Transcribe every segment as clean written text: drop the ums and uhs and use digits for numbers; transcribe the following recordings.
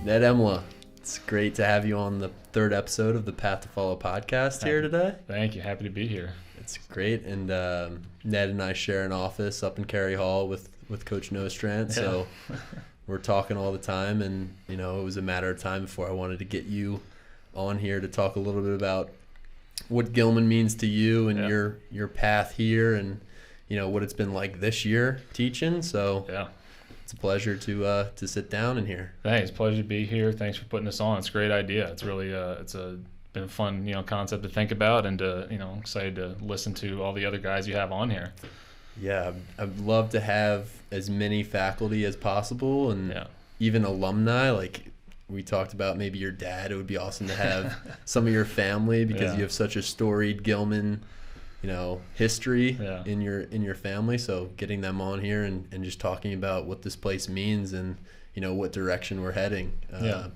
Ned Emala, it's great to have you on the third episode of the Path to Follow podcast here today. Thank you. Happy to be here. It's great. And Ned and I share an office up in Cary Hall with Coach Nostrand. So we're talking all the time. And, it was a matter of time before I wanted to get you on here to talk a little bit about what Gilman means to you and your path here and, what it's been like this year teaching. So it's a pleasure to sit down in here. Thanks. Pleasure to be here. Thanks for putting this on. It's a great idea. It's really been a fun concept to think about, and excited to listen to all the other guys you have on here. Yeah, I'd love to have as many faculty as possible, and even alumni. Like we talked about, maybe your dad. It would be awesome to have some of your family because you have such a storied Gilman history in your family. So getting them on here and just talking about what this place means and what direction we're heading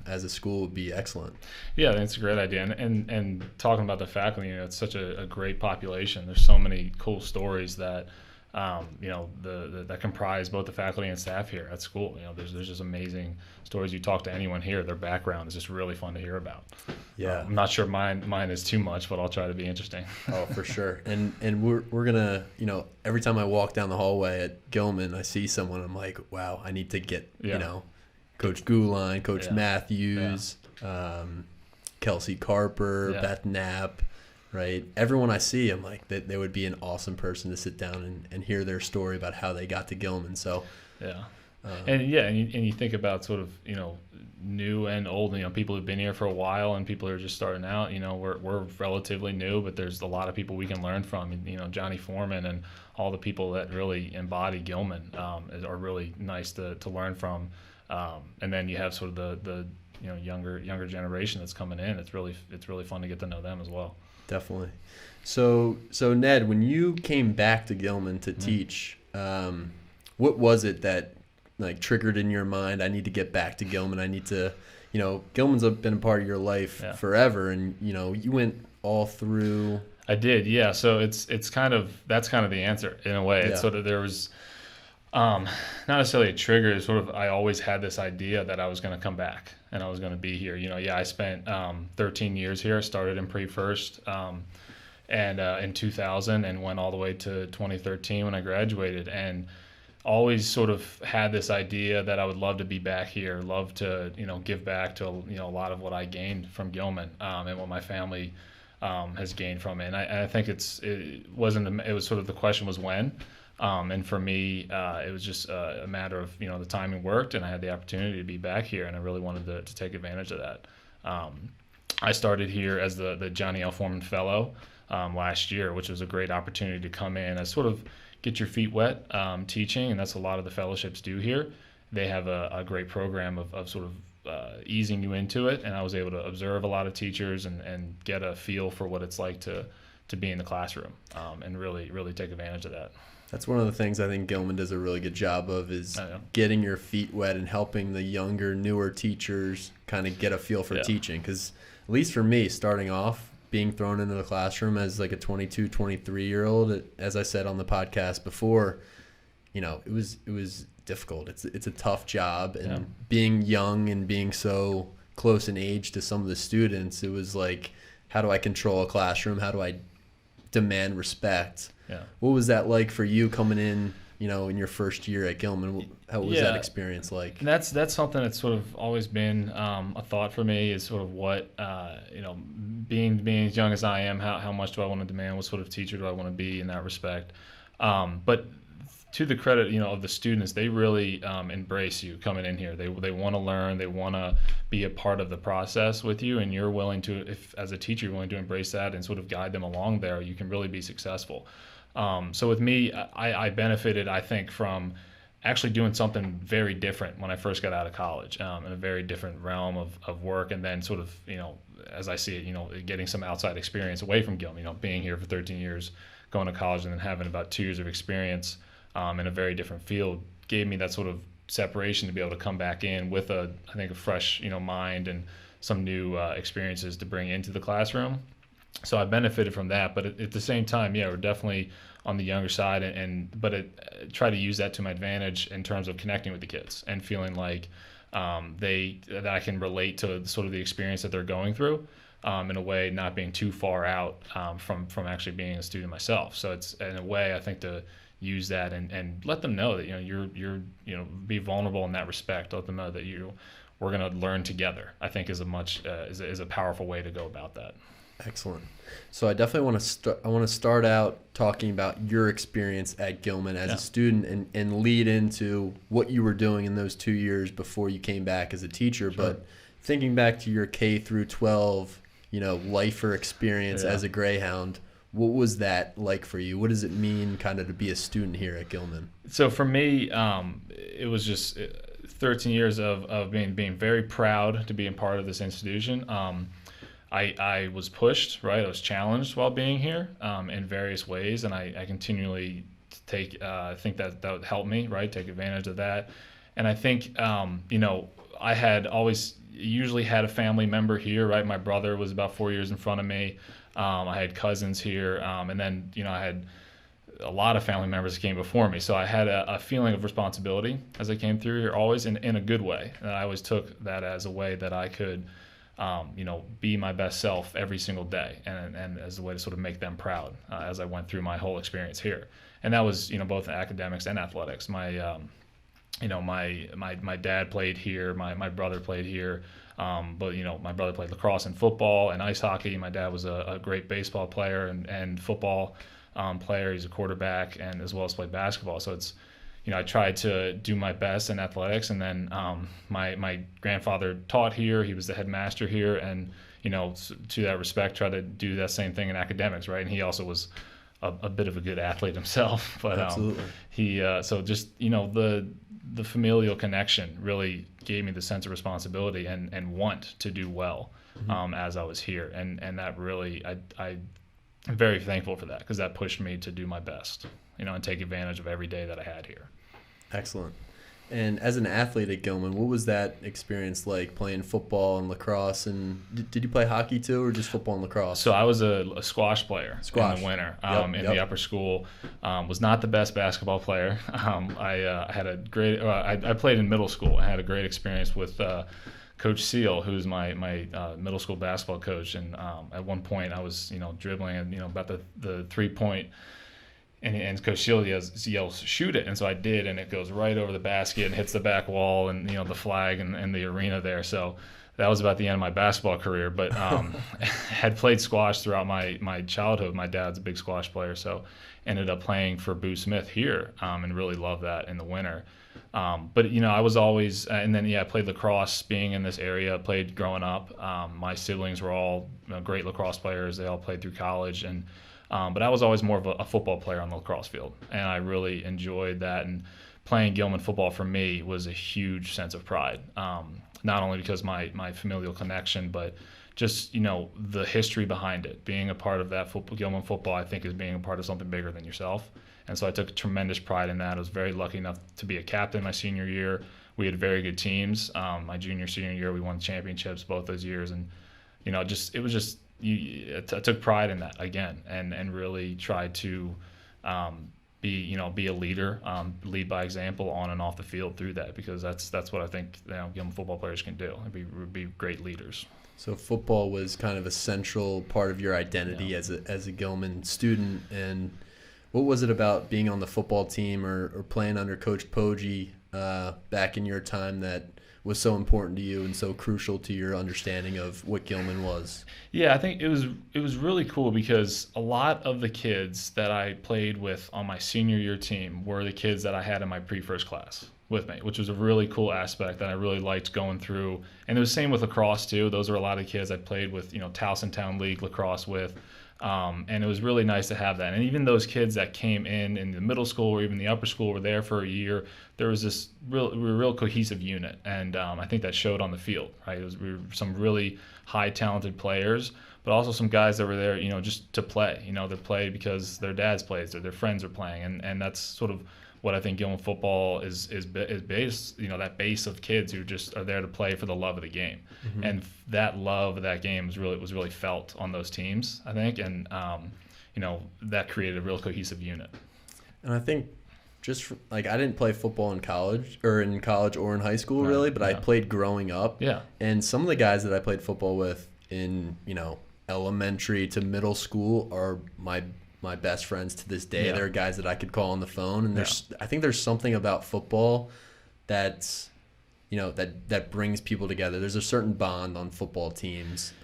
as a school would be excellent. Yeah, I think it's a great idea. And talking about the faculty, it's such a great population. There's so many cool stories that that comprise both the faculty and staff here at school. There's just amazing stories. You talk to anyone here, their background is just really fun to hear about. Yeah, I'm not sure mine is too much, but I'll try to be interesting. Oh, for sure. And we're gonna every time I walk down the hallway at Gilman, I see someone, I'm like, wow, I need to get Coach Gouline, Coach Matthews, Kelsey Carper, Beth Knapp. Right. Everyone I see, I'm like, that they would be an awesome person to sit down and hear their story about how they got to Gilman. So, and you think about sort of, new and old, people who've been here for a while and people who are just starting out, we're relatively new, but there's a lot of people we can learn from, Johnny Foreman and all the people that really embody Gilman are really nice to learn from. And then you have sort of the younger generation that's coming in. It's really fun to get to know them as well. Definitely. So Ned, when you came back to Gilman to teach, what was it that triggered in your mind? I need to get back to Gilman. I need to, Gilman's been a part of your life forever, and you went all through. I did, yeah. So that's kind of the answer in a way. It's sort of, there was not necessarily a trigger. It's sort of, I always had this idea that I was going to come back and I was going to be here. I spent 13 years here. I started in pre-first and in 2000 and went all the way to 2013 when I graduated, and always sort of had this idea that I would love to be back here, love to give back to a lot of what I gained from Gilman and what my family has gained from it. And I think it was sort of, the question was when. And for me, it was just a matter of, the timing worked and I had the opportunity to be back here, and I really wanted to take advantage of that. I started here as the Johnny L. Foreman Fellow last year, which was a great opportunity to come in and sort of get your feet wet teaching, and that's a lot of the fellowships do here. They have a great program of sort of easing you into it, and I was able to observe a lot of teachers and get a feel for what it's like to be in the classroom and really take advantage of that. That's one of the things I think Gilman does a really good job of, is getting your feet wet and helping the younger, newer teachers kind of get a feel for teaching. Because at least for me, starting off, being thrown into the classroom as like a 22, 23-year-old, as I said on the podcast before, it was difficult. It's a tough job. And being young and being so close in age to some of the students, it was like, how do I control a classroom? How do I demand respect? What was that like for you coming in, in your first year at Gilman? How was that experience like? And that's something that's sort of always been a thought for me, is sort of what, being as young as I am, how much do I want to demand? What sort of teacher do I want to be in that respect? But to the credit, of the students, they really embrace you coming in here. They want to learn. They want to be a part of the process with you, and you're willing to, if as a teacher, you're willing to embrace that and sort of guide them along there, you can really be successful. So with me, I benefited, I think, from actually doing something very different when I first got out of college, in a very different realm of work, and then sort of, as I see it, getting some outside experience away from Gilman, being here for 13 years, going to college, and then having about 2 years of experience in a very different field gave me that sort of separation to be able to come back in with I think a fresh, mind and some new experiences to bring into the classroom. So I benefited from that, but at the same time, we're definitely on the younger side, but try to use that to my advantage in terms of connecting with the kids and feeling like that I can relate to sort of the experience that they're going through, in a way not being too far out from actually being a student myself. So it's in a way I think to use that and let them know that you're be vulnerable in that respect. Let them know that we're going to learn together, I think is a powerful way to go about that. Excellent. So I definitely want to start out talking about your experience at Gilman as a student and lead into what you were doing in those 2 years before you came back as a teacher. Sure. But thinking back to your K through 12, lifer experience as a Greyhound, what was that like for you? What does it mean kind of to be a student here at Gilman? So for me, it was just 13 years of being very proud to be a part of this institution. I was pushed, right? I was challenged while being here in various ways, and I continually think that would help me, right? Take advantage of that. And I think, I had usually had a family member here, right? My brother was about 4 years in front of me. I had cousins here, and then, I had a lot of family members that came before me. So I had a feeling of responsibility as I came through here, always in a good way. And I always took that as a way that I could, be my best self every single day, and as a way to sort of make them proud as I went through my whole experience here. And that was, both academics and athletics. My dad played here, my brother played here, but my brother played lacrosse and football and ice hockey. My dad was a great baseball player and football player. He's a quarterback and as well as played basketball. So it's, I tried to do my best in athletics, and then my grandfather taught here. He was the headmaster here, and to that respect, try to do that same thing in academics, right? And he also was a bit of a good athlete himself, but he so just the familial connection really gave me the sense of responsibility and want to do well as I was here, and that really I'm very thankful for that, because that pushed me to do my best, and take advantage of every day that I had here. Excellent. And as an athlete at Gilman, what was that experience like, playing football and lacrosse? And did you play hockey too, or just football and lacrosse? So I was a squash player in the winter in the upper school. Was not the best basketball player. I had a great. I played in middle school. I had a great experience with Coach Seal, who's my middle school basketball coach. And at one point, I was dribbling and about the 3-point. And Coach Seal yells, "Shoot it!" And so I did, and it goes right over the basket and hits the back wall and the flag and the arena there. So that was about the end of my basketball career. But had played squash throughout my childhood. My dad's a big squash player, so ended up playing for Boo Smith here, and really loved that in the winter. But I was always, and then I played lacrosse. Being in this area, played growing up. My siblings were all great lacrosse players. They all played through college, and but I was always more of a football player on the lacrosse field, and I really enjoyed that. And playing Gilman football for me was a huge sense of pride, not only because my familial connection, but just the history behind it. Being a part of that Gilman football, I think, is being a part of something bigger than yourself. And so I took tremendous pride in that. I was very lucky enough to be a captain my senior year. We had very good teams. My senior year, we won championships both those years, and I took pride in that again, and really tried to be a leader, lead by example on and off the field through that, because that's what I think Gilman football players can do, and be great leaders. So football was kind of a central part of your identity as a Gilman student. And what was it about being on the football team or playing under Coach Poggi back in your time that was so important to you and so crucial to your understanding of what Gilman was? Yeah, I think it was really cool, because a lot of the kids that I played with on my senior year team were the kids that I had in my pre-first class with me, which was a really cool aspect that I really liked going through. And it was same with lacrosse too. Those are a lot of kids I played with, Towson Town League lacrosse with. And it was really nice to have that. And even those kids that came in the middle school or even the upper school were there for a year, there was this real cohesive unit. And I think that showed on the field, right? We were some really high talented players, but also some guys that were there, just to play. They play because their dads played or their friends are playing. And that's sort of what I think Gilman football is based, that base of kids who just are there to play for the love of the game. Mm-hmm. And that love of that game was really felt on those teams, I think. And, that created a real cohesive unit. And I think like I didn't play football in college or in high school really, but I played growing up. Yeah. And some of the guys that I played football with in, elementary to middle school are my best friends to this day. They're guys that I could call on the phone, and I think there's something about football that's that brings people together. There's a certain bond on football teams.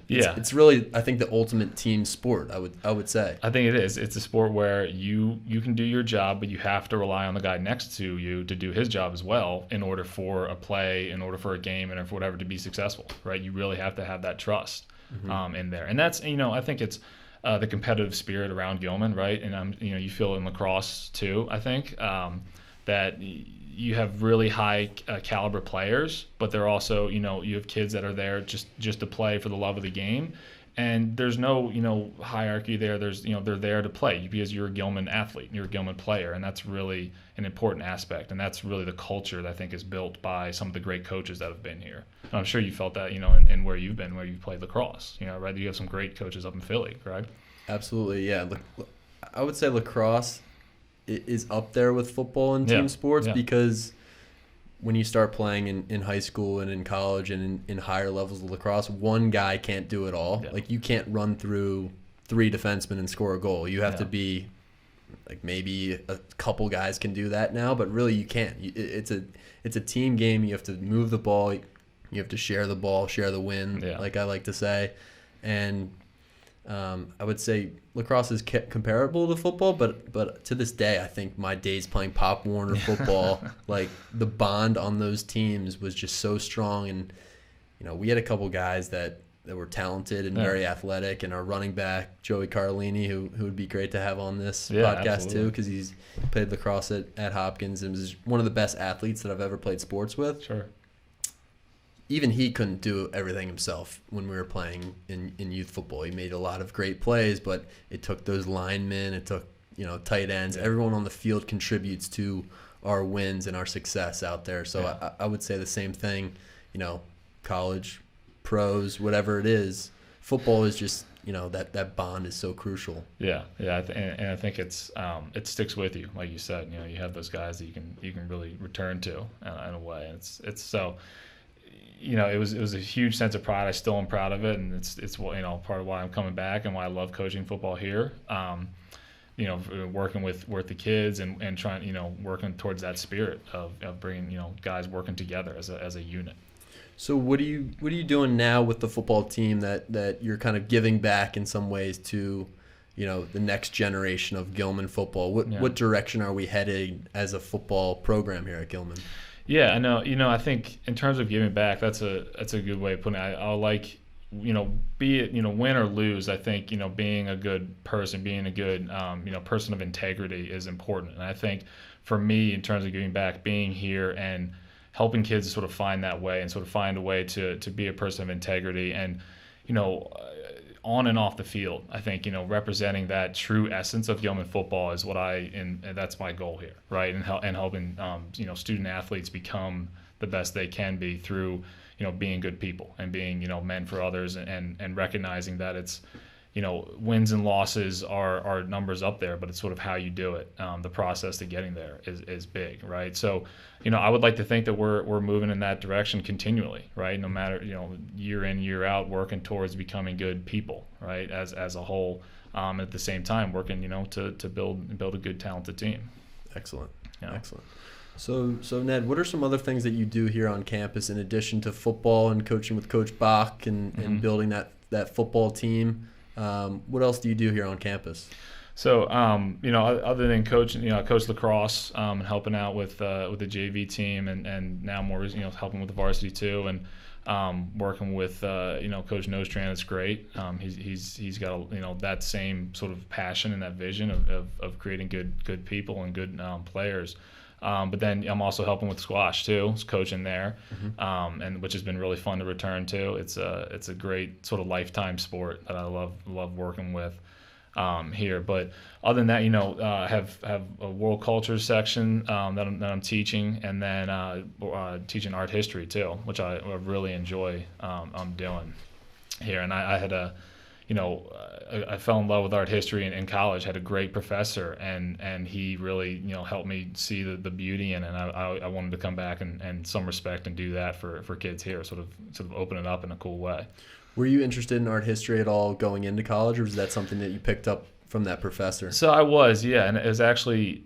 It's really, I think, the ultimate team sport, I would say. I think it is. It's a sport where you can do your job, but you have to rely on the guy next to you to do his job as well in order for a play, in order for a game, and for whatever to be successful, right? You really have to have that trust in there. And that's, I think it's the competitive spirit around Gilman, right? And you feel in lacrosse too, I think, that you have really high caliber players, but they're also, you have kids that are there just to play for the love of the game. And there's no, hierarchy there. There's, they're there to play because you're a Gilman athlete, you're a Gilman player. And that's really an important aspect. And that's really the culture that I think is built by some of the great coaches that have been here. And I'm sure you felt that, in where you've been, where you played lacrosse, right? You have some great coaches up in Philly, correct? Absolutely. Yeah. I would say lacrosse is up there with football and team sports because when you start playing in high school and in college and in higher levels of lacrosse, one guy can't do it all. Yeah. Like you can't run through 3 defensemen and score a goal. You have to be like maybe a couple guys can do that now, but really you can't. It's a team game. You have to move the ball. You have to share the ball, share the win, like I like to say. And I would say lacrosse is comparable to football, but to this day, I think my days playing Pop Warner football, like the bond on those teams was just so strong. And, we had a couple guys that were talented and very athletic, and our running back, Joey Carlini, who would be great to have on this podcast too, because he's played lacrosse at Hopkins and was one of the best athletes that I've ever played sports with. Sure. Even he couldn't do everything himself when we were playing in youth football. He made a lot of great plays, but it took those linemen, it took, tight ends. Yeah. Everyone on the field contributes to our wins and our success out there. So I would say the same thing, college, pros, whatever it is. Football is just, that bond is so crucial. Yeah. And I think it sticks with you, like you said. You have those guys that you can really return to in a way. It's so. It was a huge sense of pride. I still am proud of it, and it's part of why I'm coming back and why I love coaching football here. Working with the kids and trying working towards that spirit of bringing guys working together as a unit. So what are you doing now with the football team that you're kind of giving back in some ways to the next generation of Gilman football? What direction are we headed as a football program here at Gilman? Yeah, I know. I think in terms of giving back, that's a good way of putting it. I like, be it, win or lose. I think, being a good person, being a good, person of integrity is important. And I think for me, in terms of giving back, being here and helping kids to sort of find that way and sort of find a way to be a person of integrity and, on and off the field, I think, representing that true essence of Gilman football is and that's my goal here, right? And helping, student athletes become the best they can be through, being good people and being, men for others and recognizing that it's, wins and losses are numbers up there, but it's sort of how you do it. The process to getting there is big, right? So, I would like to think that we're moving in that direction continually, right? No matter, year in, year out, working towards becoming good people, right? As a whole, at the same time, working, to build a good, talented team. Excellent. Yeah. Excellent. So Ned, what are some other things that you do here on campus in addition to football and coaching with Coach Bach and building that football team? What else do you do here on campus? So, other than coaching, I coach lacrosse and helping out with the JV team and now more, helping with the varsity too, and working with, Coach Nostrand is great. He's got, that same sort of passion and that vision of creating good people and good players. But then I'm also helping with squash too, coaching there, and which has been really fun to return to. It's a great sort of lifetime sport that I love working with here. But other than that, have a world culture section that I'm teaching, and then teaching art history too, which I really enjoy doing here. And I had I fell in love with art history in college, had a great professor, and he really, helped me see the beauty in it. And I wanted to come back and some respect and do that for kids here, sort of open it up in a cool way. Were you interested in art history at all going into college, or was that something that you picked up from that professor? So I was, yeah, and it was actually,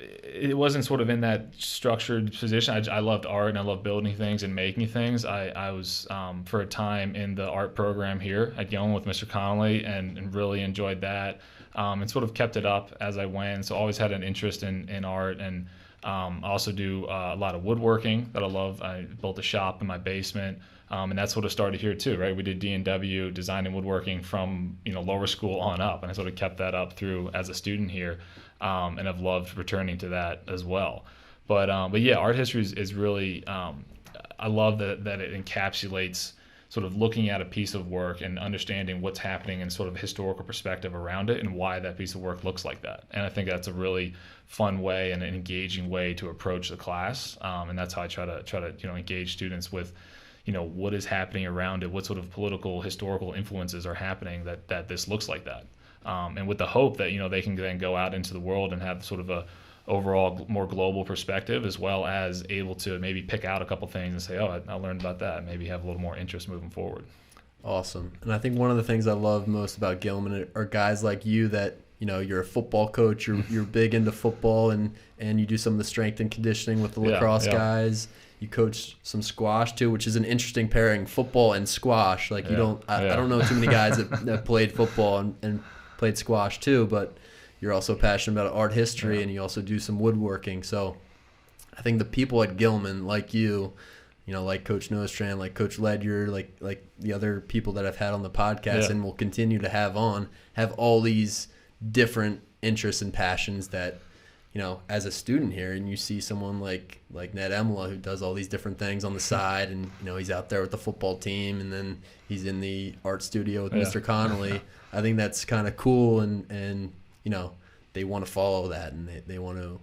it wasn't sort of in that structured position. I loved art and I loved building things and making things. I was for a time in the art program here at Gilman with Mr. Connolly and really enjoyed that, and sort of kept it up as I went. So always had an interest in art, and I also do a lot of woodworking that I love. I built a shop in my basement. And that sort of started here too, right? We did D&W, design and woodworking from lower school on up, and I sort of kept that up through as a student here, and I've loved returning to that as well. But yeah, art history is really I love that it encapsulates sort of looking at a piece of work and understanding what's happening in sort of a historical perspective around it and why that piece of work looks like that. And I think that's a really fun way and an engaging way to approach the class, and that's how I try to engage students with what is happening around it, what sort of political, historical influences are happening that this looks like that. And with the hope that, they can then go out into the world and have sort of a overall more global perspective, as well as able to maybe pick out a couple things and say, oh, I learned about that, and maybe have a little more interest moving forward. Awesome. And I think one of the things I love most about Gilman are guys like you that, you're a football coach, you're big into football, and you do some of the strength and conditioning with the lacrosse guys. You coach some squash too, which is an interesting pairing, football and squash. Like I don't know too many guys that played football and played squash too, but you're also passionate about art history, and you also do some woodworking. So I think the people at Gilman, like you, like Coach Nostrand, like Coach Ledger, like the other people that I've had on the podcast and will continue to have all these different interests and passions that, as a student here, and you see someone like Ned Emala who does all these different things on the side, and he's out there with the football team, and then he's in the art studio with Mr. Connolly. I think that's kind of cool, and they want to follow that, and they want to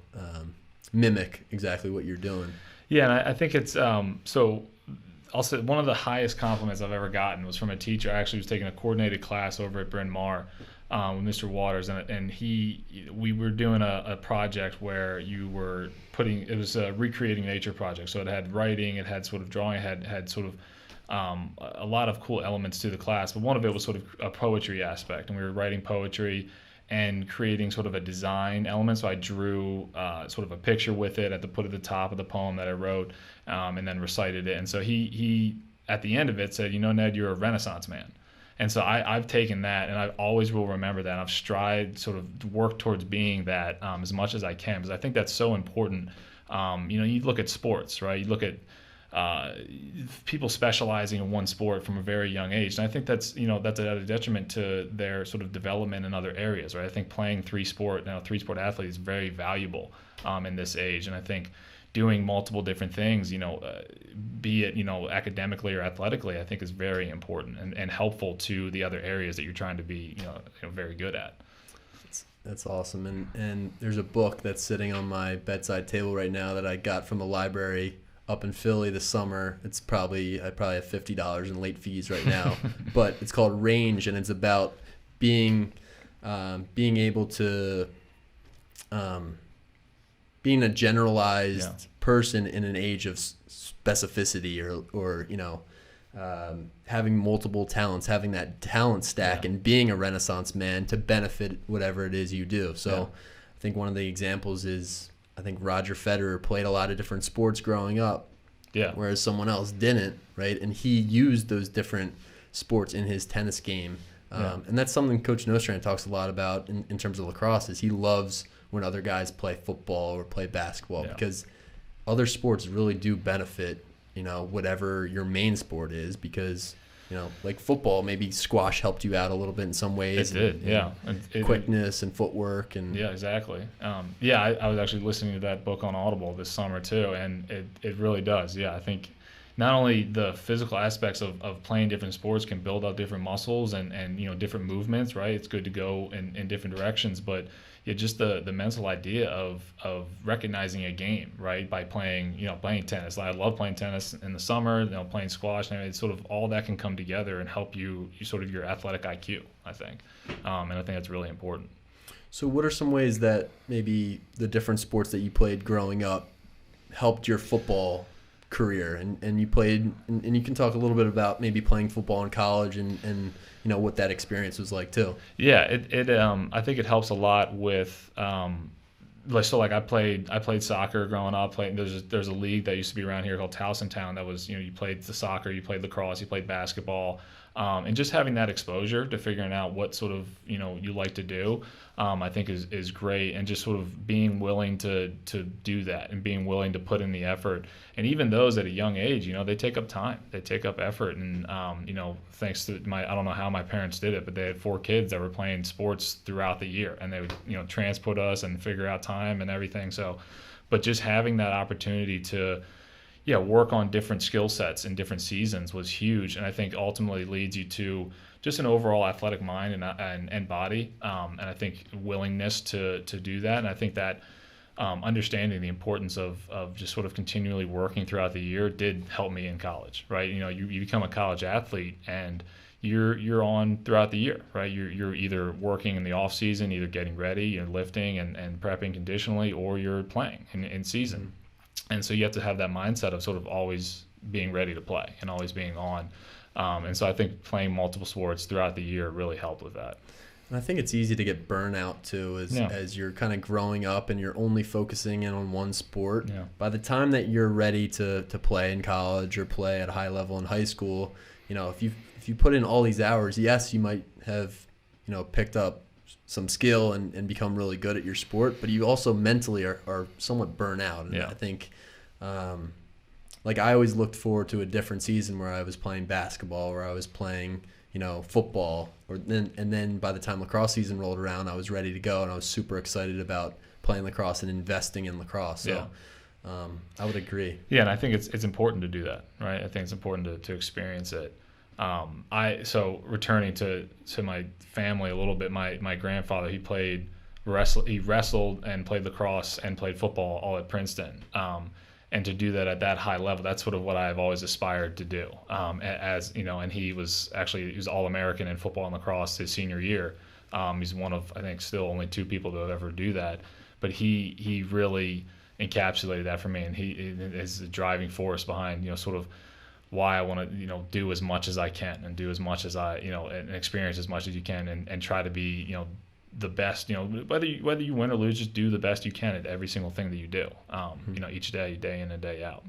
mimic exactly what you're doing. Yeah, and I think it's so. Also, one of the highest compliments I've ever gotten was from a teacher. I actually was taking a coordinated class over at Bryn Mawr with Mr. Waters, and we were doing a project where you were it was a recreating nature project. So it had writing, it had sort of drawing, it had sort of a lot of cool elements to the class. But one of it was sort of a poetry aspect, and we were writing poetry and creating sort of a design element. So I drew sort of a picture with it put at the top of the poem that I wrote, and then recited it. And so he at the end of it said, Ned, you're a Renaissance man. And so I've taken that, and I always will remember that. I've strived sort of work towards being that as much as I can, because I think that's so important. You look at sports, right? You look at people specializing in one sport from a very young age, and I think that's at a detriment to their sort of development in other areas, right? I think playing three-sport athlete is very valuable in this age, and I think doing multiple different things, be it academically or athletically, I think is very important and helpful to the other areas that you're trying to be very good at. That's awesome. And there's a book that's sitting on my bedside table right now that I got from the library up in Philly this summer. I probably have $50 in late fees right now, but it's called Range, and it's about being able to being a generalized person in an age of specificity, or having multiple talents, having that talent stack, and being a Renaissance man to benefit whatever it is you do. So I think one of the examples is, I think Roger Federer played a lot of different sports growing up, whereas someone else didn't, right? And he used those different sports in his tennis game. And that's something Coach Nostrand talks a lot about in terms of lacrosse, is he loves when other guys play football or play basketball, because other sports really do benefit, whatever your main sport is, because, like football, maybe squash helped you out a little bit in some ways. It did, quickness and footwork. And yeah, exactly. I was actually listening to that book on Audible this summer too, and it really does. Yeah, I think, not only the physical aspects of playing different sports can build out different muscles and different movements, right? It's good to go in different directions, but just the mental idea of recognizing a game, right? By playing tennis. I love playing tennis in the summer, playing squash, and it's sort of all that can come together and help you sort of your athletic IQ, I think. And I think that's really important. So what are some ways that maybe the different sports that you played growing up helped your football career? And you played, and you can talk a little bit about maybe playing football in college and what that experience was like too. Yeah, I think it helps a lot with I played soccer growing up. There's a league that used to be around here called Towson Town that was, you played the soccer, you played lacrosse, you played basketball, and just having that exposure to figuring out what sort of you like to do, I think is great, and just sort of being willing to do that and being willing to put in the effort. And even those at a young age, they take up time, they take up effort, and thanks to I don't know how my parents did it, but they had 4 kids that were playing sports throughout the year, and they would transport us and figure out time and everything. So, but just having that opportunity to work on different skill sets in different seasons was huge, and I think ultimately leads you to just an overall athletic mind and body, and I think willingness to do that. And I think that understanding the importance of just sort of continually working throughout the year did help me in college, right? You become a college athlete and you're on throughout the year, right? You're either working in the off season, either getting ready and lifting and prepping conditionally, or you're playing in season. Mm-hmm. And so you have to have that mindset of sort of always being ready to play and always being on. And so I think playing multiple sports throughout the year really helped with that. And I think it's easy to get burnout too, as you're kind of growing up and you're only focusing in on one sport. Yeah. By the time that you're ready to play in college or play at a high level in high school, if you put in all these hours, yes, you might have picked up some skill and become really good at your sport, but you also mentally are somewhat burnt out. And I think I always looked forward to a different season where I was playing basketball, where I was playing football, and then by the time lacrosse season rolled around, I was ready to go, and I was super excited about playing lacrosse and investing in lacrosse. So I would agree. Yeah, and I think it's important to do that, right? I think it's important to experience it. So returning to my family a little bit, my grandfather, he wrestled and played lacrosse and played football all at Princeton. And to do that at that high level, that's sort of what I've always aspired to do. And he was All-American in football and lacrosse his senior year. He's one of, I think, still only 2 people to ever do that. But he really encapsulated that for me, and he is the driving force behind, sort of why I want to, do as much as I can and do as much as and experience as much as you can and try to be, the best, whether you win or lose, just do the best you can at every single thing that you do, each day in and day out.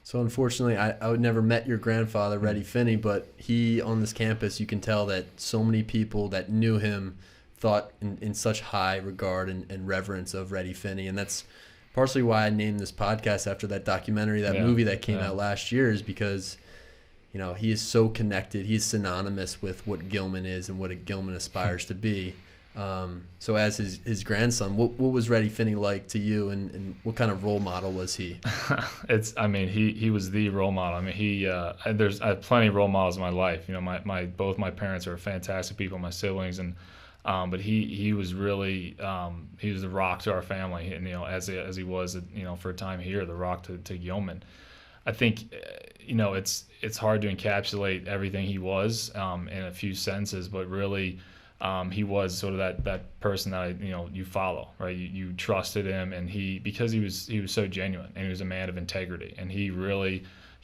So unfortunately, I would never met your grandfather, Reddy Finney, but he, on this campus, you can tell that so many people that knew him thought in such high regard and reverence of Reddy Finney. And that's partially why I named this podcast after that documentary, that movie that came out last year, is because, he is so connected. He's synonymous with what Gilman is and what Gilman aspires to be. So as his grandson, what was Reddy Finney like to you, and what kind of role model was he? He was the role model. I have plenty of role models in my life. Both my parents are fantastic people, my siblings, and but he was really he was the rock to our family, and as he was for a time here, the rock to Gilman. I think it's hard to encapsulate everything he was in a few sentences, but really. He was sort of that person that you follow, right? You trusted him, and because he was so genuine, and he was a man of integrity, and he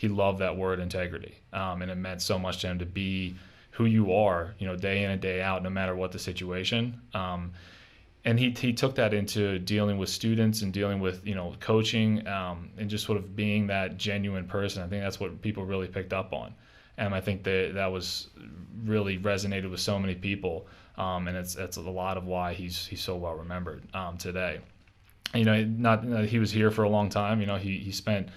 loved that word integrity, and it meant so much to him to be who you are, day in and day out, no matter what the situation. And he took that into dealing with students and dealing with coaching, and just sort of being that genuine person. I think that's what people really picked up on, and I think that was really resonated with so many people. And it's a lot of why he's so well remembered today. He was here for a long time. He spent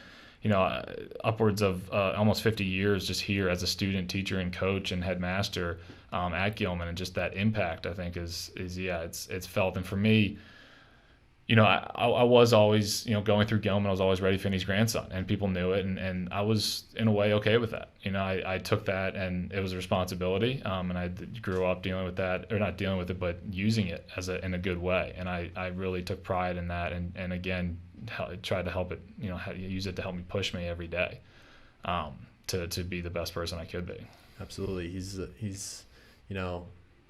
upwards of almost 50 years just here as a student, teacher, and coach and headmaster at Gilman, and just that impact I think is it's felt. And for me, I was always, going through Gilman, I was always Reddy Finney's grandson, and people knew it, and I was in a way okay with that. I took that, and it was a responsibility, and I grew up dealing with that, or not dealing with it, but using it in a good way, and I really took pride in that, and again, tried to help it, use it to help me push me every day, to be the best person I could be. Absolutely. He's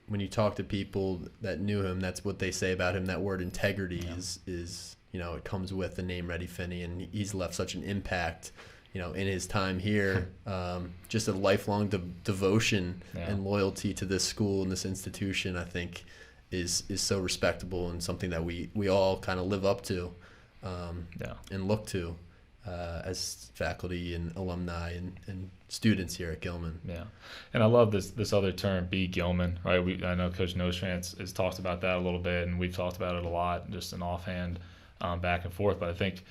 when you talk to people that knew him, that's what they say about him. That word integrity is it comes with the name Reddy Finney, and he's left such an impact, in his time here. Just a lifelong devotion and loyalty to this school and this institution, I think, is so respectable and something that we all kind of live up to, and look to as faculty and alumni and students here at Gilman. Yeah, and I love this other term, be Gilman, right? I know Coach Nostrand has talked about that a little bit, and we've talked about it a lot, just an offhand back and forth. But I think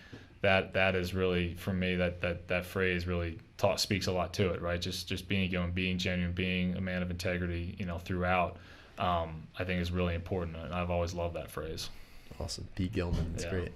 that is really, for me, that phrase really speaks a lot to it, right? Just being Gilman, being genuine, being a man of integrity, throughout, I think is really important, and I've always loved that phrase. Awesome, be Gilman. That's great.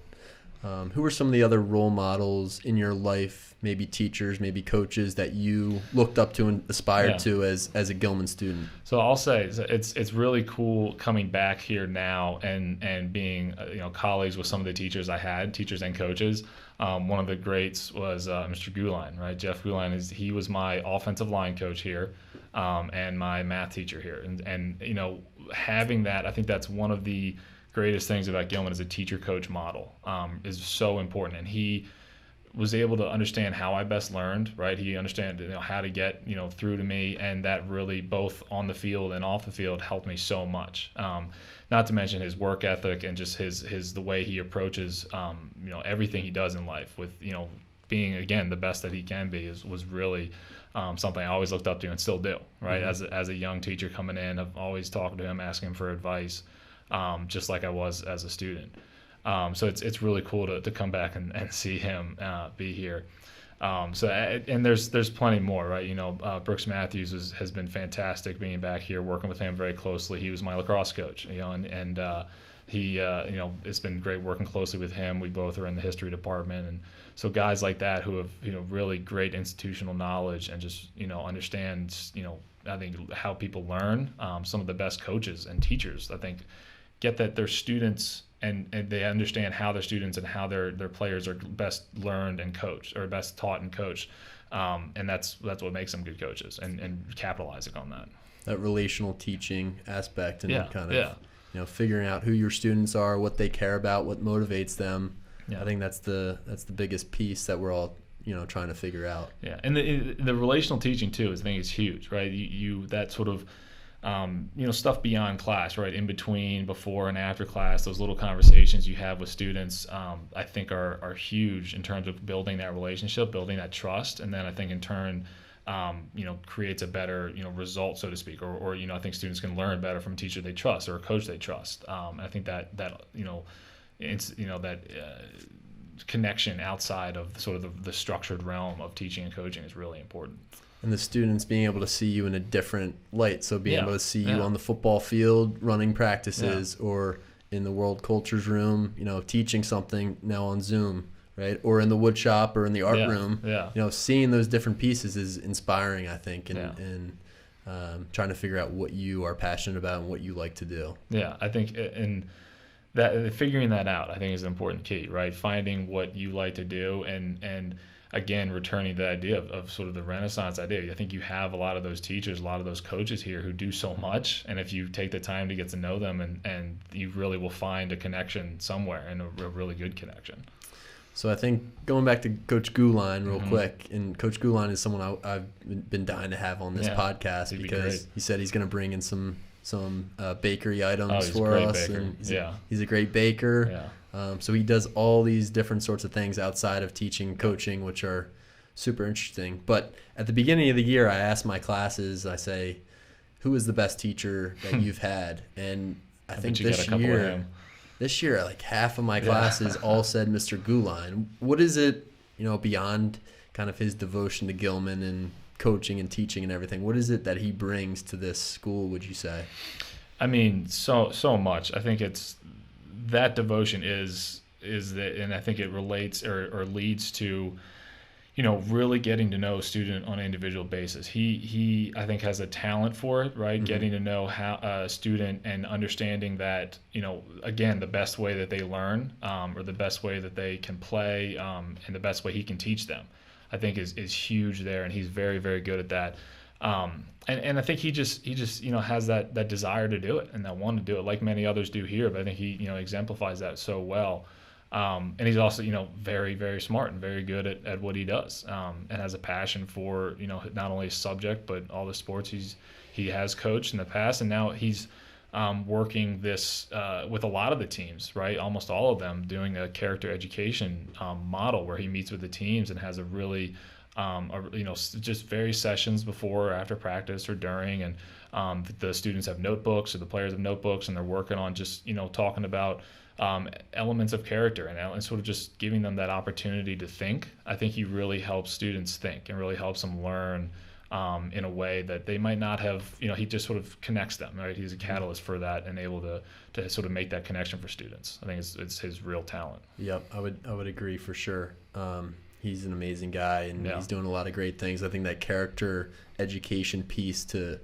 Who are some of the other role models in your life, maybe teachers, maybe coaches, that you looked up to and aspired to as a Gilman student? So I'll say it's really cool coming back here now and being colleagues with some of the teachers I had, teachers and coaches. One of the greats was Mr. Guline, right? Jeff Guline, he was my offensive line coach here, and my math teacher here, and having that, I think that's one of the greatest things about Gilman as a teacher-coach model, is so important. And he was able to understand how I best learned, right? He understood how to get through to me, and that really, both on the field and off the field, helped me so much. Not to mention his work ethic and just the way he approaches everything he does in life, with being, again, the best that he can be, was really something I always looked up to and still do, right? Mm-hmm. As a young teacher coming in, I've always talked to him, asking him for advice. Just like I was as a student. So it's really cool to come back and see him be here. And there's plenty more, right? Brooks Matthews has been fantastic being back here, working with him very closely. He was my lacrosse coach, and he, it's been great working closely with him. We both are in the history department, and so guys like that who have really great institutional knowledge and just understand I think how people learn. Some of the best coaches and teachers, I think, get that their students and they understand how their students and how their players are best learned and coached, or best taught and coached, and that's what makes them good coaches, and capitalizing on that relational teaching aspect, and figuring out who your students are, what they care about, what motivates them. I think that's the biggest piece that we're all trying to figure out. And the relational teaching too, I think, is huge, right? You that sort of stuff beyond class, right? In between, before and after class, those little conversations you have with students, I think are huge in terms of building that relationship, building that trust, and then I think in turn, creates a better, result, so to speak, or I think students can learn better from a teacher they trust or a coach they trust. I think that connection outside of sort of the structured realm of teaching and coaching is really important. And the students being able to see you in a different light. So being able to see you on the football field, running practices, or in the world cultures room, teaching something now on Zoom, right? Or in the wood shop or in the art room. Seeing those different pieces is inspiring, I think, and trying to figure out what you are passionate about and what you like to do. Yeah, I think that figuring that out, I think, is an important key, right? Finding what you like to do, and again, returning to the idea of sort of the Renaissance idea. I think you have a lot of those teachers, a lot of those coaches here who do so much, and if you take the time to get to know them, and you really will find a connection somewhere, and a really good connection. So I think going back to Coach Guline real quick, and Coach Guline is someone I've been dying to have on this podcast, because he said he's going to bring in some bakery items for us. Baker. And he's a great baker. So he does all these different sorts of things outside of teaching and coaching, which are super interesting. But at the beginning of the year, I asked my classes, I say, who is the best teacher that you've had? And I think this year, like half of my classes all said Mr. Guline. What is it, beyond kind of his devotion to Gilman and coaching and teaching and everything, what is it that he brings to this school, would you say? I mean, so much. I think it's that devotion is that, and I think it relates or leads to, really getting to know a student on an individual basis. He I think has a talent for it, right? Mm-hmm. Getting to know how a student and understanding that, again, the best way that they learn, or the best way that they can play, and the best way he can teach them, I think is huge there, and he's very, very good at that. And I think he just has that desire to do it and that want to do it, like many others do here. But I think he exemplifies that so well. And he's also very, very smart and very good at what he does, and has a passion for not only his subject but all the sports he has coached in the past, and now he's working this with a lot of the teams, right? Almost all of them, doing a character education model where he meets with the teams and has a really just various sessions before or after practice or during, and the students have notebooks or the players have notebooks, and they're working on just talking about elements of character and sort of just giving them that opportunity to think. I think he really helps students think and really helps them learn in a way that they might not have. He just sort of connects them, right? He's a catalyst for that and able to sort of make that connection for students. I think it's his real talent. Yep, I would agree for sure. He's an amazing guy, and he's doing a lot of great things. I think that character education piece to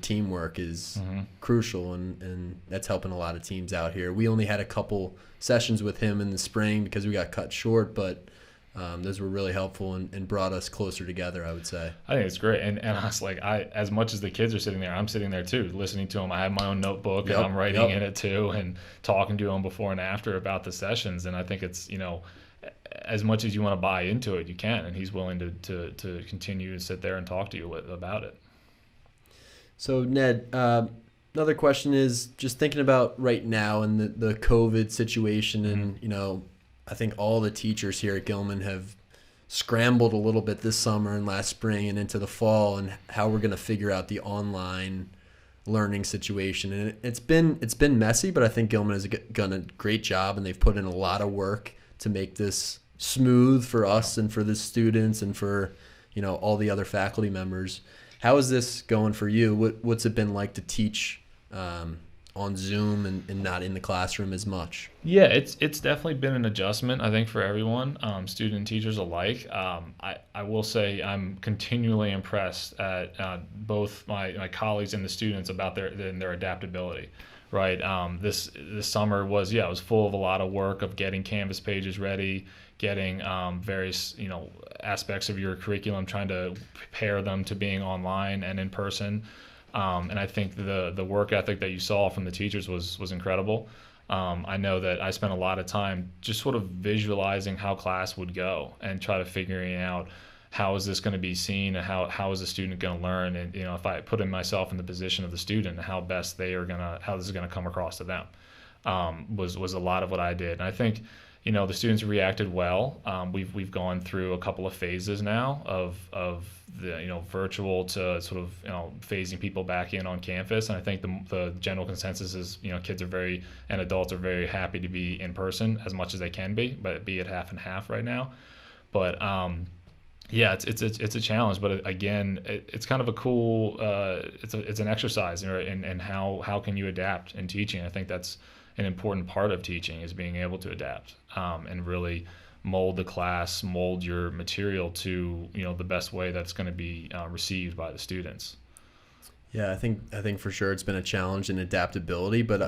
teamwork is crucial, and that's helping a lot of teams out here. We only had a couple sessions with him in the spring because we got cut short, but those were really helpful and brought us closer together, I would say. I think it's great. And honestly, as much as the kids are sitting there, I'm sitting there too, listening to them. I have my own notebook, and I'm writing in it too, and talking to them before and after about the sessions. And I think it's, as much as you want to buy into it, you can, and he's willing to continue to sit there and talk to you about it. So Ned, another question is just thinking about right now and the COVID situation, and I think all the teachers here at Gilman have scrambled a little bit this summer and last spring and into the fall, and how we're going to figure out the online learning situation. And it's been messy, but I think Gilman has done a great job, and they've put in a lot of work to make this smooth for us and for the students and for all the other faculty members. How is this going for you? What's it been like to teach on Zoom and not in the classroom as much? Yeah, it's definitely been an adjustment, I think, for everyone, student and teachers alike. I will say I'm continually impressed at both my colleagues and the students about their adaptability. Right. This summer was full of a lot of work of getting Canvas pages ready, getting various aspects of your curriculum, trying to prepare them to being online and in person. And I think the work ethic that you saw from the teachers was incredible. I know that I spent a lot of time just sort of visualizing how class would go and try to figuring out how is this going to be seen, and how is the student going to learn, and if I put myself in the position of the student, how best how this is going to come across to them, was a lot of what I did. And I think the students reacted well. We've gone through a couple of phases now of the virtual to sort of phasing people back in on campus, and I think the general consensus is kids and adults are very happy to be in person as much as they can be, but be at half and half right now. But yeah, it's a challenge, but again, it's kind of a cool. It's an exercise, and how can you adapt in teaching? I think that's an important part of teaching, is being able to adapt and really mold the class, mold your material to the best way that's going to be received by the students. Yeah, I think for sure it's been a challenge in adaptability, but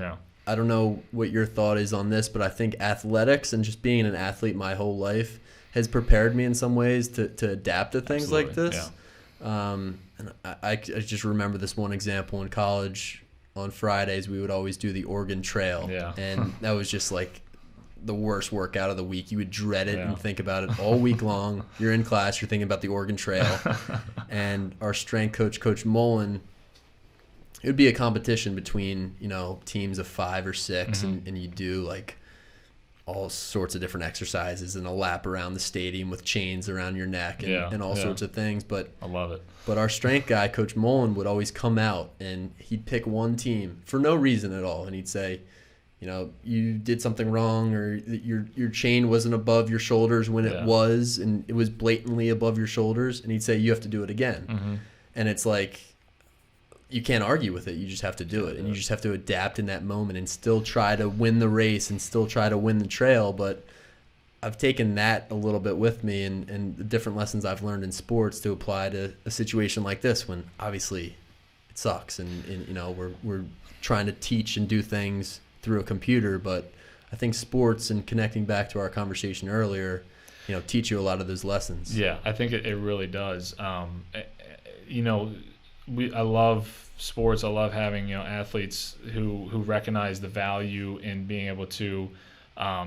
I don't know what your thought is on this, but I think athletics and just being an athlete my whole life has prepared me in some ways to adapt to things like this. Yeah. And I just remember this one example in college. On Fridays, we would always do the Oregon Trail. Yeah. And that was just like the worst workout of the week. You would dread it and think about it all week long. You're in class, you're thinking about the Oregon Trail. And our strength coach, Coach Mullen, it would be a competition between, teams of 5 or 6, and you do like all sorts of different exercises and a lap around the stadium with chains around your neck and all sorts of things. But I love it. But our strength guy, Coach Mullen, would always come out and he'd pick one team for no reason at all. And he'd say, you did something wrong, or your chain wasn't above your shoulders when it was, and it was blatantly above your shoulders. And he'd say, you have to do it again. And it's like, you can't argue with it. You just have to do it, and you just have to adapt in that moment and still try to win the race and still try to win the trail. But I've taken that a little bit with me and the different lessons I've learned in sports to apply to a situation like this when obviously it sucks and you know, we're trying to teach and do things through a computer. But I think sports, and connecting back to our conversation earlier, you know, teach you a lot of those lessons. Yeah, I think it really does. You know, I love sports. I love having, you know, athletes who recognize the value in being able to,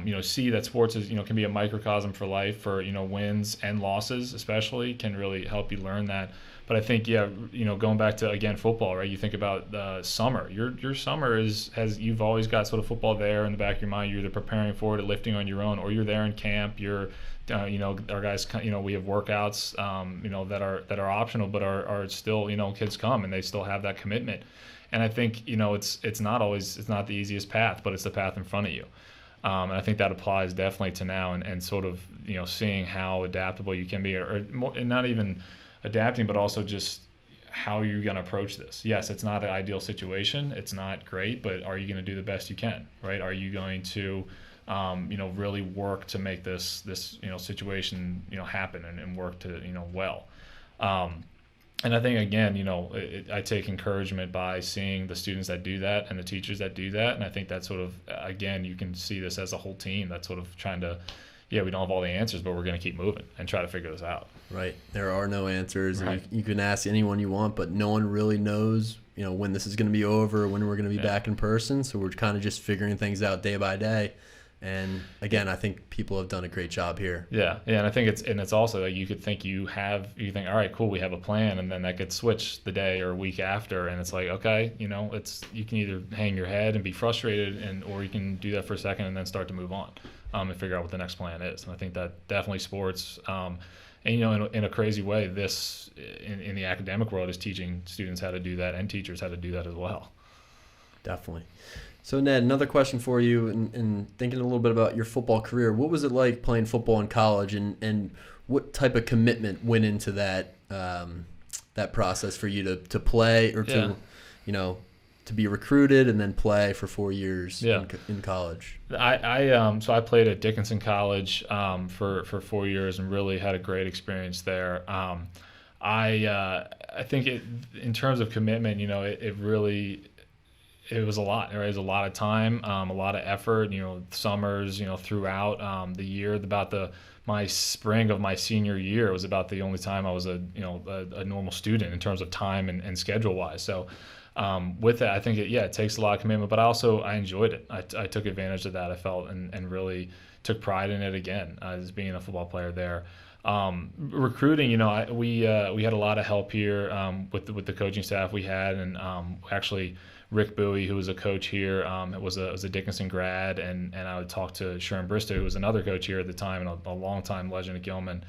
you know, see that sports is, you know, can be a microcosm for life, for, you know, wins and losses especially can really help you learn that. But I think, yeah, you know, going back to, again, football, right? You think about the summer. Your summer you've always got sort of football there in the back of your mind. You're either preparing for it or lifting on your own, or you're there in camp. You're, you know, our guys, you know, we have workouts, you know, that are optional, but are still, you know, kids come and they still have that commitment. And I think, you know, it's not the easiest path, but it's the path in front of you. And I think that applies definitely to now and sort of, you know, seeing how adaptable you can be, or more, and not even adapting, but also just how you're going to approach this. Yes, it's not an ideal situation. It's not great, but are you going to do the best you can, right? Are you going to, you know, really work to make this, you know, situation, you know, happen and work to, you know, well. And I think, again, you know, I take encouragement by seeing the students that do that and the teachers that do that. And I think that sort of, again, you can see this as a whole team that's sort of trying to, yeah, we don't have all the answers, but we're going to keep moving and try to figure this out. Right. There are no answers. Right. And you can ask anyone you want, but no one really knows, you know, when this is going to be over, when we're going to be back in person. So we're kind of just figuring things out day by day. And again, I think people have done a great job here. Yeah, and I think it's also like you think, all right, cool, we have a plan, and then that gets switched the day or a week after, and it's like, okay, you know, you can either hang your head and be frustrated, or you can do that for a second and then start to move on, and figure out what the next plan is. And I think that definitely sports, and you know, in a crazy way, this in the academic world is teaching students how to do that and teachers how to do that as well. Definitely. So, Ned, another question for you, and thinking a little bit about your football career. What was it like playing football in college, and what type of commitment went into that that process for you to play or to, you know, to be recruited and then play for 4 years in college? So I played at Dickinson College for 4 years and really had a great experience there. I think in terms of commitment, you know, it was a lot. There was a lot of time, a lot of effort. You know, summers, you know, throughout the year. My spring of my senior year was about the only time I was a normal student in terms of time and schedule wise. So with that, I think it takes a lot of commitment. But I enjoyed it. I took advantage of that. I felt and really took pride in it again as being a football player there. Recruiting, you know, we had a lot of help here with the coaching staff we had, and actually Rick Bowie, who was a coach here, was a Dickinson grad, and I would talk to Sherm Bristow, who was another coach here at the time and a long-time legend at Gilman,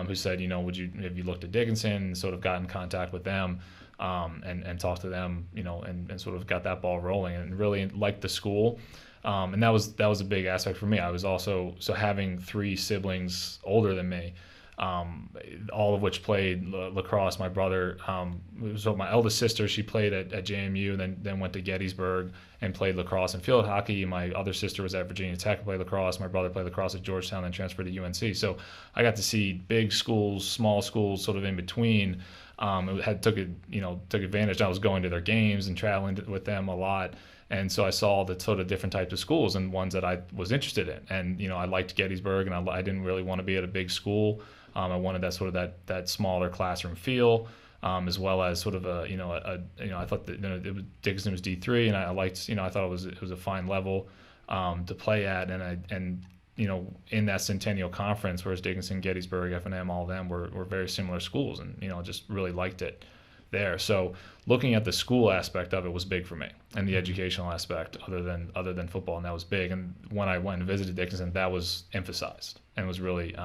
who said, you know, have you looked at Dickinson, and sort of got in contact with them, and talked to them, you know, and sort of got that ball rolling and really liked the school. And that was a big aspect for me. I was also, having 3 siblings older than me, all of which played lacrosse. My brother, so my eldest sister, she played at JMU, then went to Gettysburg and played lacrosse and field hockey. My other sister was at Virginia Tech and played lacrosse. My brother played lacrosse at Georgetown and transferred to UNC. So I got to see big schools, small schools, sort of in between. Took advantage. I was going to their games and traveling with them a lot. And so I saw the sort of different types of schools and ones that I was interested in. And, you know, I liked Gettysburg, and I didn't really want to be at a big school. I wanted that sort of that smaller classroom feel, as well as sort of I thought that Dickinson was D3, and I liked, I thought it was a fine level to play at, and in that Centennial Conference, whereas Dickinson, Gettysburg, F&M, all of them were very similar schools, and just really liked it there. So looking at the school aspect of it was big for me, and the educational aspect other than football, and that was big. And when I went and visited Dickinson, that was emphasized and was really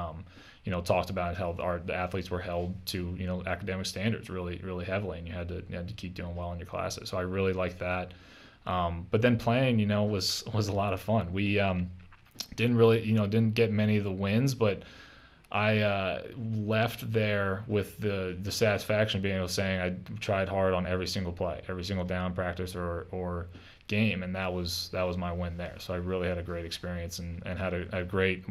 talked about how the athletes were held to academic standards really, really heavily, and you had to keep doing well in your classes. So I really liked that. But then playing was a lot of fun. We didn't get many of the wins, but I left there with the satisfaction of being able to saying I tried hard on every single play, every single down practice or game, and that was my win there. So I really had a great experience and had a great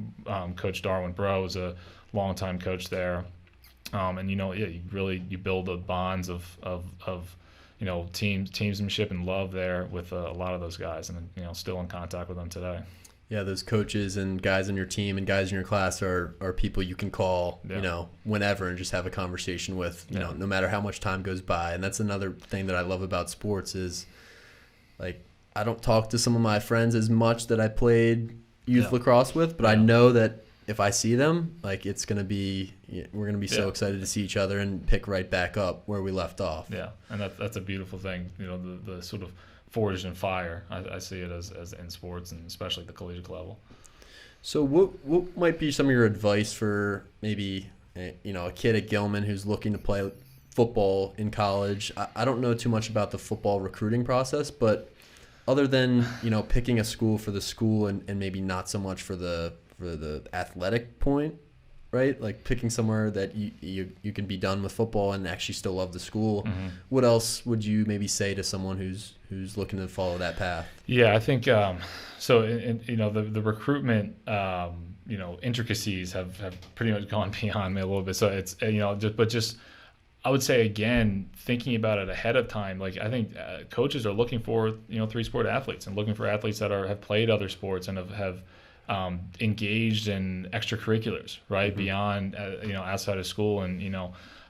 Coach Darwin Bro was a longtime coach there, and you build the bonds of teamsmanship and love there with a lot of those guys, and still in contact with them today. Yeah, those coaches and guys on your team and guys in your class are people you can call, whenever and just have a conversation with, no matter how much time goes by. And that's another thing that I love about sports is, like, I don't talk to some of my friends as much that I played youth lacrosse with, but I know that if I see them, like, we're going to be so excited to see each other and pick right back up where we left off. Yeah, and that's a beautiful thing, the sort of forged in fire. I see it as in sports, and especially at the collegiate level. So what might be some of your advice for maybe a kid at Gilman who's looking to play football in college? I don't know too much about the football recruiting process, but other than picking a school for the school and maybe not so much for the athletic point, right? Like picking somewhere that you can be done with football and actually still love the school. Mm-hmm. What else would you maybe say to someone who's looking to follow that path? Yeah, I think so. The recruitment intricacies have pretty much gone beyond me a little bit. So it's just I would say again, thinking about it ahead of time. Like I think coaches are looking for 3-sport athletes and looking for athletes that have played other sports and have engaged in extracurriculars, right? Mm-hmm. Beyond outside of school. And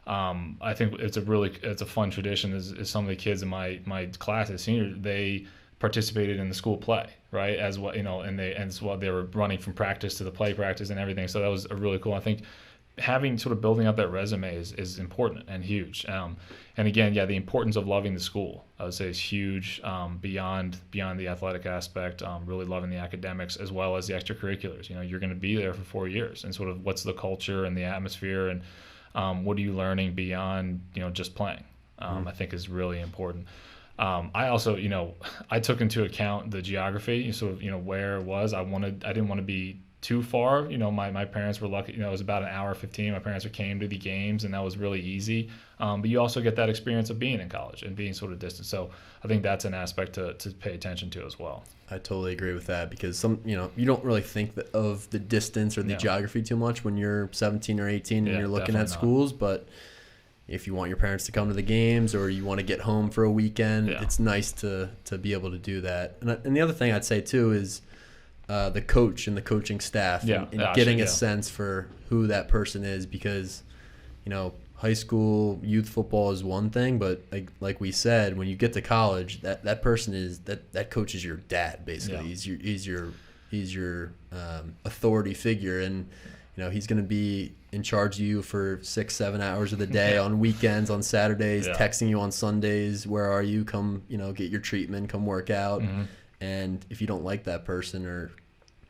I think it's a fun tradition is some of the kids in my class as seniors, they participated in the school play, right? As well, they were running from practice to the play practice and everything. So that was a really cool. I think having sort of building up that resume is important and huge. And again, the importance of loving the school, I would say, is huge beyond the athletic aspect, really loving the academics as well as the extracurriculars. You're going to be there for 4 years, and sort of what's the culture and the atmosphere and what are you learning beyond, just playing, I think is really important. I also, I took into account the geography, sort of, where it was. I didn't want to be too far. My parents were lucky. It was about an hour 15. My parents came to the games, and that was really easy. But you also get that experience of being in college and being sort of distant. So I think that's an aspect to pay attention to as well. I totally agree with that because you don't really think of the distance or the geography too much when you're 17 or 18 and you're looking at schools. But if you want your parents to come to the games or you want to get home for a weekend, it's nice to be able to do that. And the other thing I'd say too is the coach and the coaching staff and getting a sense for who that person is, because high school youth football is one thing, but like we said, when you get to college, that person is that coach is your dad basically. He's your authority figure, and he's going to be in charge of you for 6-7 hours of the day on weekends, on Saturdays, texting you on Sundays, where are you, come get your treatment, come work out. Mm-hmm. And if you don't like that person, or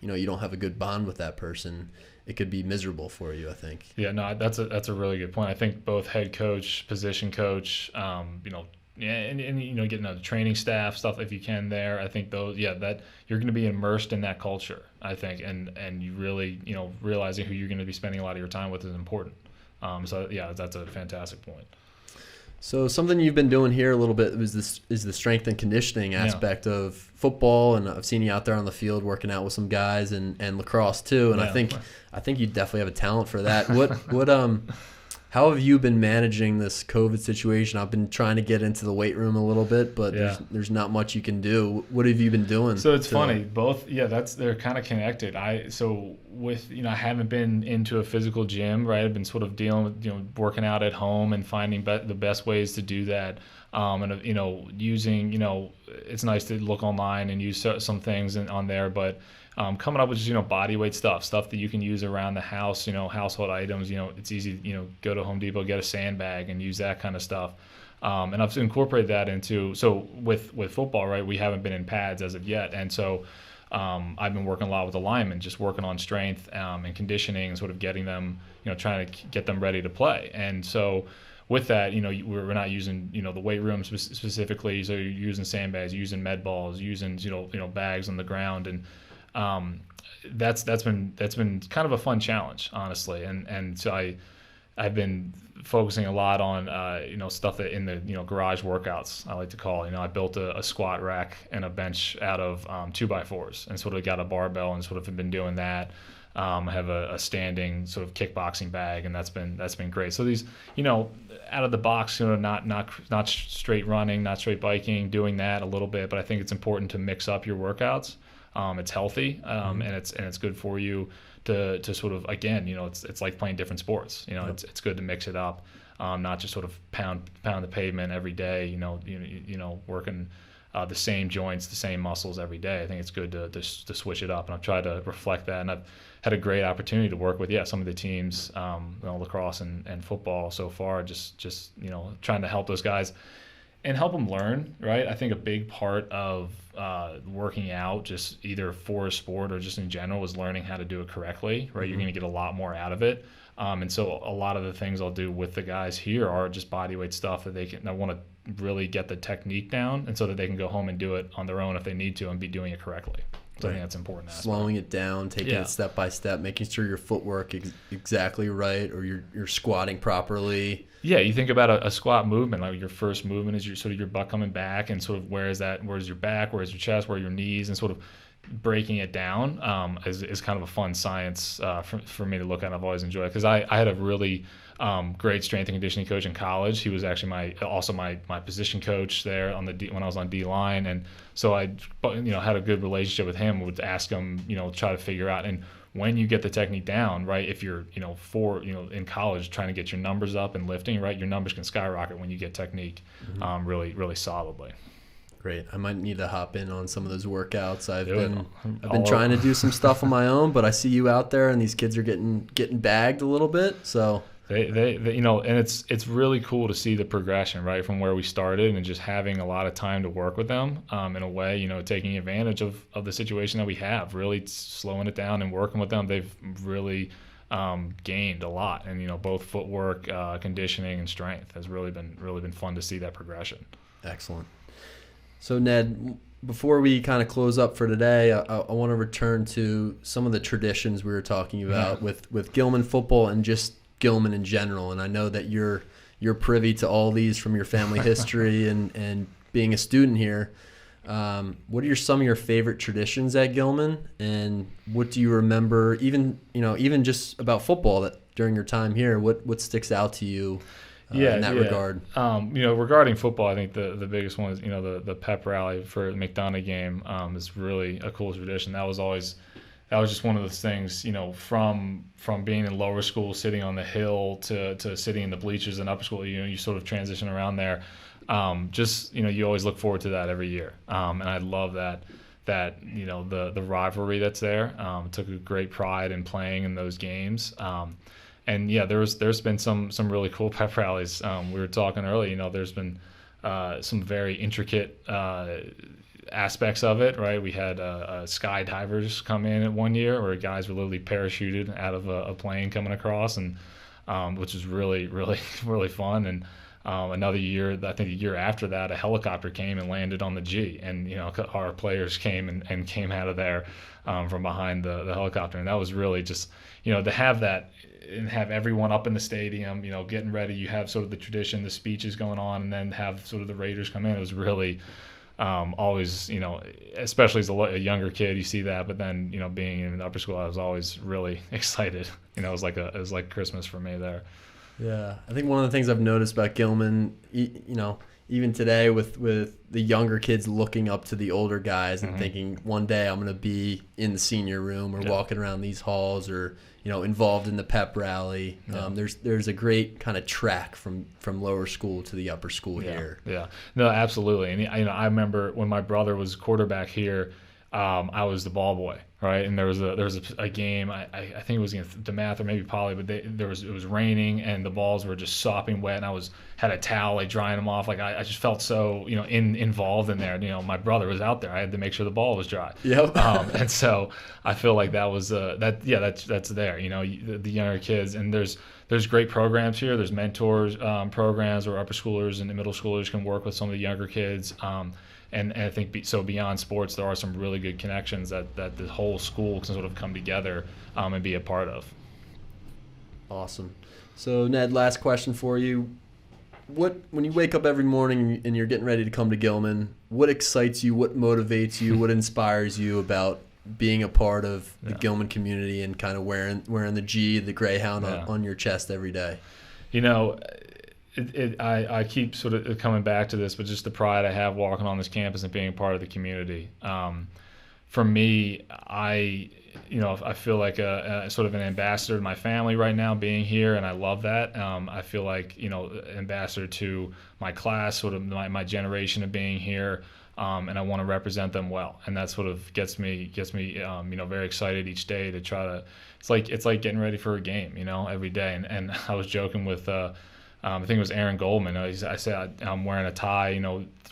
you don't have a good bond with that person, it could be miserable for you, I think. Yeah, no, that's a really good point. I think both head coach, position coach, and getting the training staff stuff if you can there. I think those, that you're going to be immersed in that culture, I think, and you really, realizing who you're going to be spending a lot of your time with is important. So that's a fantastic point. So something you've been doing here a little bit is the strength and conditioning aspect of football, and I've seen you out there on the field working out with some guys and lacrosse too. And I think you definitely have a talent for that. How have you been managing this COVID situation? I've been trying to get into the weight room a little bit, but there's not much you can do. What have you been doing? So it's funny, both they're kind of connected. I haven't been into a physical gym, right? I've been sort of dealing with working out at home and finding the best ways to do that. And using it's nice to look online and use some things on there, but coming up with just body weight stuff that you can use around the house, household items. It's easy, go to Home Depot, get a sandbag and use that kind of stuff. And I've incorporated that into, so with football, right, we haven't been in pads as of yet, and so I've been working a lot with the linemen, just working on strength and conditioning and sort of getting them, trying to get them ready to play. And so with that, we're not using, the weight room specifically, so you're using sandbags, using med balls, using, bags on the ground. And that's been kind of a fun challenge, honestly. And so I've been focusing a lot on stuff that in the garage workouts, I like to call. I built a squat rack and a bench out of 2x4s, and sort of got a barbell and sort of have been doing that. I have a standing sort of kickboxing bag, and that's been great. So these, out of the box, not straight running, not straight biking, doing that a little bit, but I think it's important to mix up your workouts. It's healthy, and it's good for you to sort of, again, it's like playing different sports. It's good to mix it up, not just sort of pound the pavement every day. Working the same joints, the same muscles every day. I think it's good to switch it up, and I've tried to reflect that. And I've had a great opportunity to work with some of the teams, lacrosse and football so far. Just trying to help those guys and help them learn. Right, I think a big part of working out, just either for a sport or just in general, is learning how to do it correctly. Right, you're going to get a lot more out of it. And so a lot of the things I'll do with the guys here are just bodyweight stuff that I want to really get the technique down, and so that they can go home and do it on their own if they need to and be doing it correctly. So I think that's important. Slowing it down, taking it step by step, making sure your footwork is exactly right, or you're squatting properly. Yeah, you think about a squat movement. Like your first movement is your butt coming back, and sort of where's your back, where's your chest, where are your knees, and sort of breaking it down is kind of a fun science for me to look at. I've always enjoyed it because I had a really great strength and conditioning coach in college. He was actually my position coach there when I was on D line, and so I had a good relationship with him. Would ask him try to figure out, and when you get the technique down, right, if you're in college trying to get your numbers up and lifting, right, your numbers can skyrocket when you get technique really, really solidly. Great. I might need to hop in on some of those workouts. I've been trying to do some stuff on my own, but I see you out there, and these kids are getting bagged a little bit. So they and it's really cool to see the progression, right, from where we started, and just having a lot of time to work with them in a way, taking advantage of the situation that we have, really slowing it down and working with them. They've really gained a lot, and both footwork, conditioning, and strength has really been fun to see that progression. Excellent. So, Ned, before we kind of close up for today, I want to return to some of the traditions we were talking about with Gilman football and just Gilman in general. And I know that you're privy to all these from your family history and being a student here. What are some of your favorite traditions at Gilman, and what do you remember, even just about football that during your time here? What sticks out to you? In that regard. Regarding football, I think the biggest one is, the pep rally for the McDonough game is really a cool tradition. That was just one of those things, from being in lower school, sitting on the hill to sitting in the bleachers in upper school, you sort of transition around there. You always look forward to that every year. And I love that the rivalry that's there. Took a great pride in playing in those games. And there's been some really cool pep rallies. We were talking earlier, there's been some very intricate aspects of it, right? We had skydivers come in at one year where guys were literally parachuted out of a plane coming across, and which was really, really, really fun. And another year, I think the year after that, a helicopter came and landed on the G, and our players came and came out of there from behind the helicopter, and that was really just to have that and have everyone up in the stadium, getting ready. You have sort of the tradition, the speeches going on, and then have sort of the Raiders come in. It was really always, especially as a younger kid, you see that. But then, being in upper school, I was always really excited. It was like Christmas for me there. Yeah, I think one of the things I've noticed about Gilman, even today with the younger kids looking up to the older guys and thinking one day I'm going to be in the senior room or walking around these halls or involved in the pep rally. There's a great kind of track from lower school to the upper school here. Yeah, no, absolutely. And I remember when my brother was quarterback here, I was the ball boy, right? And there was a game. I think it was against DeMath or maybe Poly, but it was raining and the balls were just sopping wet, and I had a towel drying them off. I just felt so involved in there. My brother was out there. I had to make sure the ball was dry. Yep. And so I feel like that was that's there. The younger kids, and there's there's great programs here. There's mentors programs where upper schoolers and middle schoolers can work with some of the younger kids. And I think so beyond sports, there are some really good connections that the whole school can sort of come together and be a part of. Awesome. So Ned, last question for you. When you wake up every morning and you're getting ready to come to Gilman, what excites you, what motivates you, what inspires you about being a part of the Gilman community and kind of wearing the G, the Greyhound on your chest every day? You know, I keep sort of coming back to this, but just the pride I have walking on this campus and being a part of the community. For me, I feel like a sort of an ambassador to my family right now being here, and I love that. I feel like, ambassador to my class, sort of my generation of being here, and I want to represent them well. And that sort of gets me very excited each day to try to. It's like getting ready for a game, every day. And I was joking with. I think it was Aaron Goldman. I said I'm wearing a tie.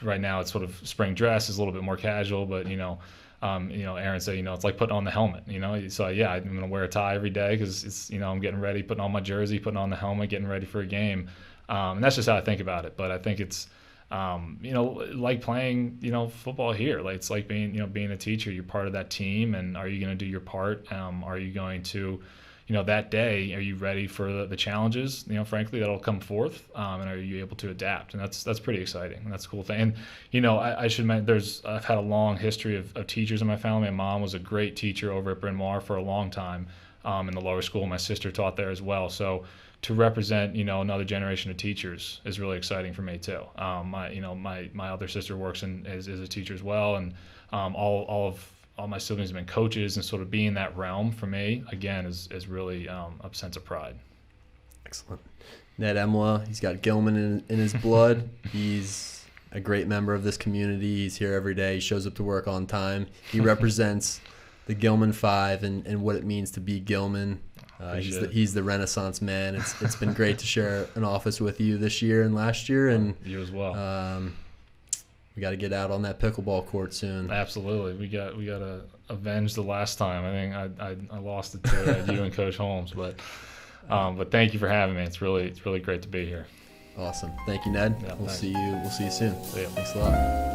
Right now it's sort of spring dress is a little bit more casual, but Aaron said it's like putting on the helmet. So yeah, I'm gonna wear a tie every day because it's I'm getting ready, putting on my jersey, putting on the helmet, getting ready for a game, and that's just how I think about it. But I think it's like playing football here. Like it's like being a teacher. You're part of that team, and are you going to do your part? Are you going to that day, are you ready for the challenges, frankly, that'll come forth, and are you able to adapt? And that's pretty exciting, and that's a cool thing. And, I should mention, I've had a long history of teachers in my family. My mom was a great teacher over at Bryn Mawr for a long time in the lower school. My sister taught there as well. So to represent, another generation of teachers is really exciting for me too. My other sister works is a teacher as well, and all my siblings have been coaches, and sort of being in that realm for me, again, is really a sense of pride. Excellent. Ned Emala, he's got Gilman in his blood. He's a great member of this community. He's here every day. He shows up to work on time. He represents the Gilman Five and what it means to be Gilman. He's the Renaissance man. It's been great to share an office with you this year and last year. And you as well. We got to get out on that pickleball court soon. Absolutely, we got to avenge the last time. I think I lost it to you and Coach Holmes, but thank you for having me. It's really great to be here. Awesome, thank you, Ned. Yeah, we'll see you soon. See ya. Thanks a lot.